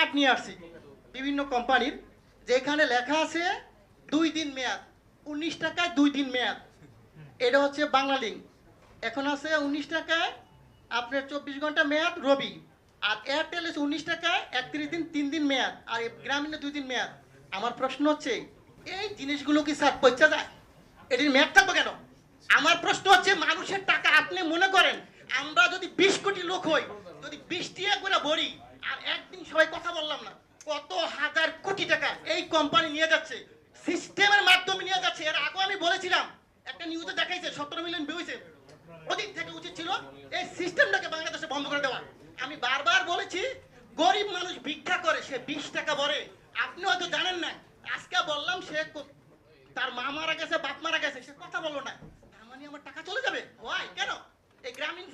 Card নিয়ে আসছি বিভিন্ন কোম্পানির, যেখানে লেখা আছে 2 দিন মেয়াদ, 19 টাকায় 2 দিন মেয়াদ। এটা হচ্ছে বাংলা লিঙ্ক। এখন আছে 19 টাকায় আপনার 24 ঘন্টা মেয়াদ রবি। আর এয়ারটেল আছে 19 টাকায় 31 দিন 3 দিন মেয়াদ, আর গ্রামীণে 2 দিন মেয়াদ। আমার প্রশ্ন হচ্ছে এই জিনিসগুলো কি স্যার পয়সা যায়? এটির মেয়াদ থাকবে কেন? আমার প্রশ্ন হচ্ছে মানুষের টাকা আপনি মনে করেন আমরা যদি 20 কোটি লোক হই, যদি 20 টাকা করে ভরি, আর একদিন সবাই কথা বললাম না, কত হাজার কোটি টাকা এই কোম্পানি নিয়ে যাচ্ছে, সিস্টেমের মাধ্যমে নিয়ে যাচ্ছে। এর আগে আমি বলেছিলাম, একটা নিউজে দেখাইছে 17 মিলিয়ন ভিউ হয়েছে। ওদিক থেকে উচিত ছিল এই সিস্টেমটাকে বাংলাদেশে বন্ধ করে দেওয়া। আমি বারবার বলেছি গরিব মানুষ ভিক্ষা করে, সে 20 টাকা ভরে। আপনি হয়তো জানেন না, আজকে বললাম সে তার মা মারা গেছে, বাপ মারা গেছে, সে কথা বললো না, তার মানে আমার টাকা চলে যাবে? ওয়াই, কেন? এই গ্রামীণ